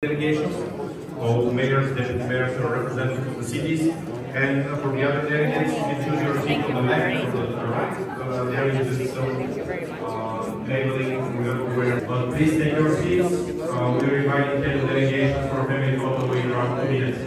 delegations of mayors, deputy mayors, or representatives of the cities. And for the other delegates, you can choose your seat on the left or the right. There is this labeling where. But please take your seats. We're inviting 10 delegations for a family photo in around 2 minutes.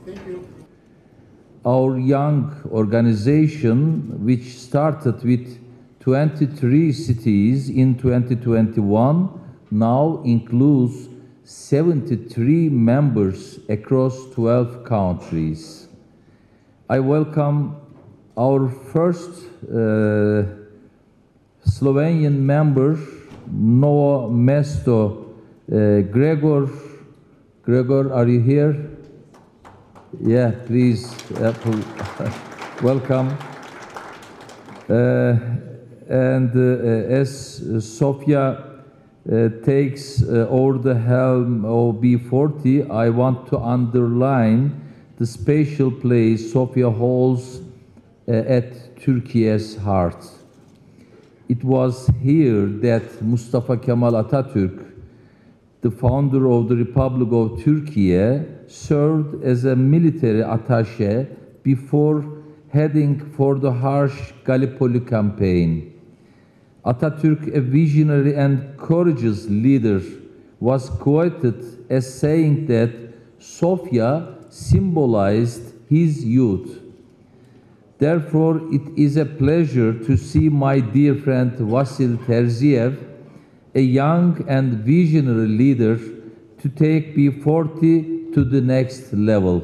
Thank you. Our young organization, which started with 23 cities in 2021, now includes 73 members across 12 countries. I welcome our first Slovenian member, Novo Mesto. Gregor, are you here? Yeah, please, welcome. As Sofia takes over the helm of B40, I want to underline the special place Sofia holds at Turkey's heart. It was here that Mustafa Kemal Atatürk, the founder of the Republic of Turkey, served as a military attaché before heading for the harsh Gallipoli campaign. Atatürk, a visionary and courageous leader, was quoted as saying that Sofia symbolized his youth. Therefore, it is a pleasure to see my dear friend Vasil Terziev, a young and visionary leader, to take B40 to the next level.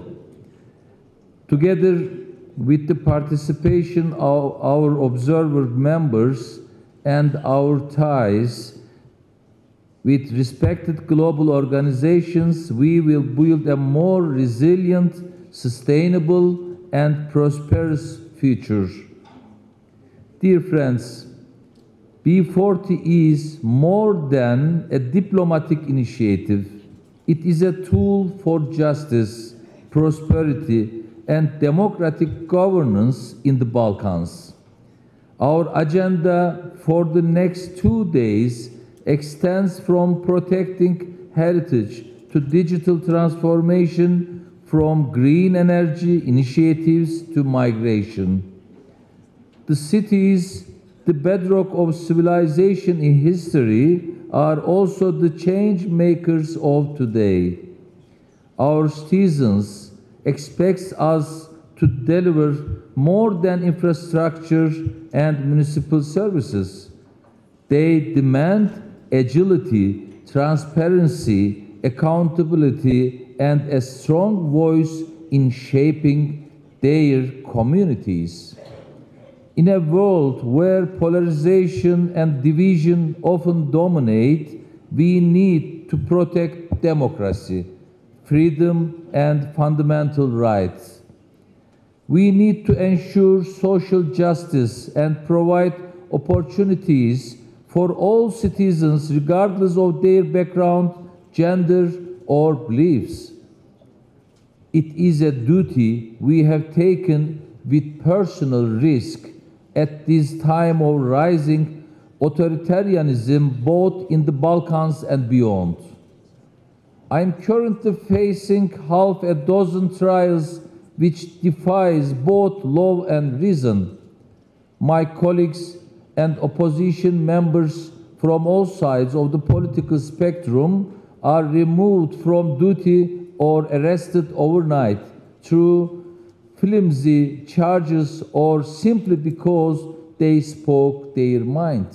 Together with the participation of our observer members and our ties with respected global organizations, we will build a more resilient, sustainable, and prosperous future. Dear friends, B40 is more than a diplomatic initiative. It is a tool for justice, prosperity, and democratic governance in the Balkans. Our agenda for the next 2 days extends from protecting heritage to digital transformation, from green energy initiatives to migration. The cities, the bedrock of civilization in history, are also the change makers of today. Our citizens expect us to deliver more than infrastructure and municipal services. They demand agility, transparency, accountability, and a strong voice in shaping their communities. In a world where polarization and division often dominate, we need to protect democracy, freedom, and fundamental rights. We need to ensure social justice and provide opportunities for all citizens regardless of their background, gender, or beliefs. It is a duty we have taken with personal risk at this time of rising authoritarianism both in the Balkans and beyond. I am currently facing half a dozen trials which defies both law and reason. My colleagues and opposition members from all sides of the political spectrum are removed from duty or arrested overnight through flimsy charges or simply because they spoke their mind.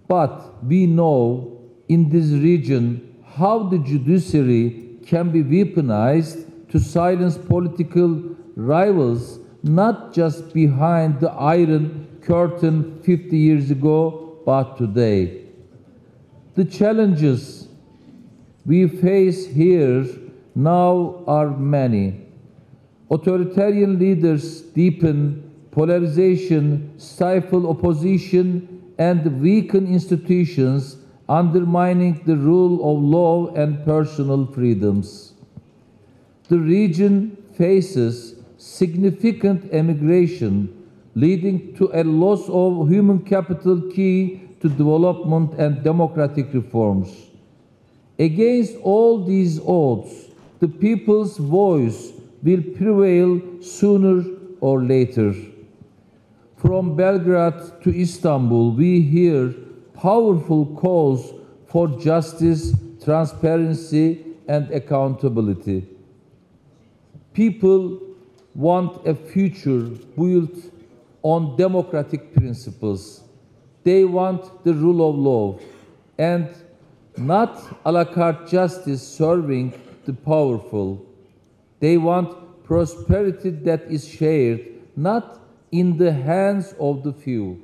But we know in this region how the judiciary can be weaponized to silence political rivals, not just behind the Iron Curtain 50 years ago, but today. The challenges we face here now are many. Authoritarian leaders deepen polarization, stifle opposition, and weaken institutions, undermining the rule of law and personal freedoms. The region faces significant emigration, leading to a loss of human capital key to development and democratic reforms. Against all these odds, the people's voice will prevail sooner or later. From Belgrade to Istanbul, we hear powerful calls for justice, transparency, and accountability. People want a future built on democratic principles. They want the rule of law and not a la carte justice serving the powerful. They want prosperity that is shared, not in the hands of the few.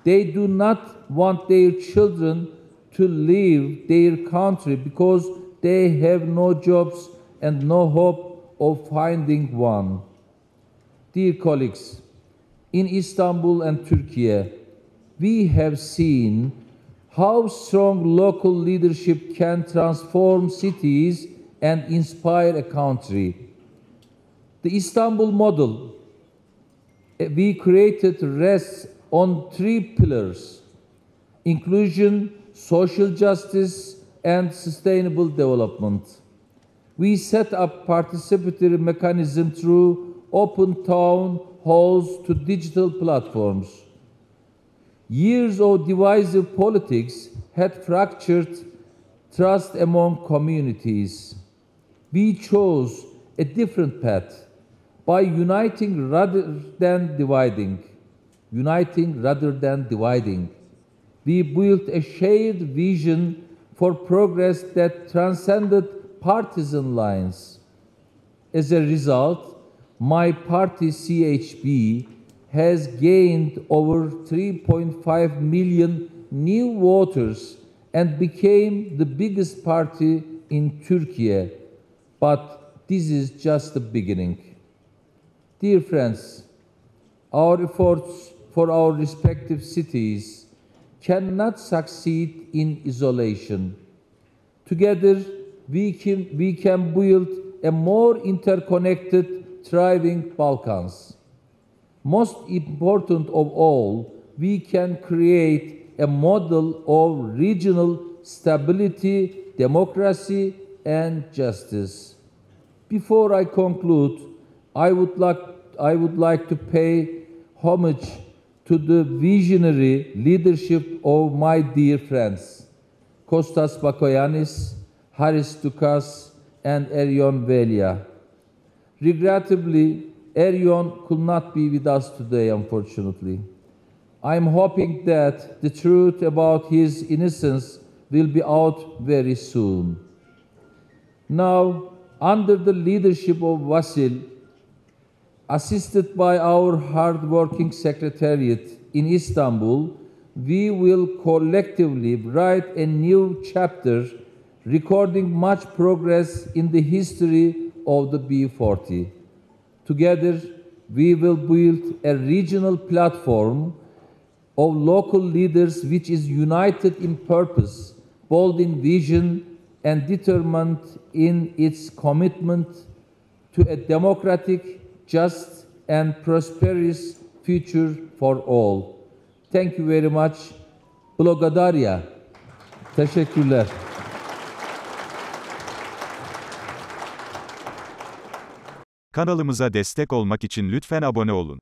They do not want their children to leave their country because they have no jobs and no hope of finding one. Dear colleagues, in Istanbul and Turkey, we have seen how strong local leadership can transform cities and inspire a country. The Istanbul model we created rests on three pillars: inclusion, social justice, and sustainable development. We set up participatory mechanism through open town halls to digital platforms. Years of divisive politics had fractured trust among communities. We chose a different path by uniting rather than dividing. We built a shared vision for progress that transcended partisan lines. As a result, my party CHP has gained over 3.5 million new voters and became the biggest party in Turkey. But this is just the beginning. Dear friends, our efforts for our respective cities cannot succeed in isolation. Together, we can build a more interconnected, thriving Balkans. Most important of all, we can create a model of regional stability, democracy, and justice. Before I conclude, I would like to pay homage to the visionary leadership of my dear friends, Kostas Bakoyannis, Haris Doukas, and Eryon Velia. Regrettably, Eryon could not be with us today, unfortunately. I am hoping that the truth about his innocence will be out very soon. Now, under the leadership of Vasil, assisted by our hard-working secretariat in Istanbul, we will collectively write a new chapter recording much progress in the history of the B40. Together, we will build a regional platform of local leaders which is united in purpose, bold in vision, and determined in its commitment to a democratic, just, and prosperous future for all. Thank you very much. Благодаря. Teşekkürler. Kanalımıza destek olmak için lütfen abone olun.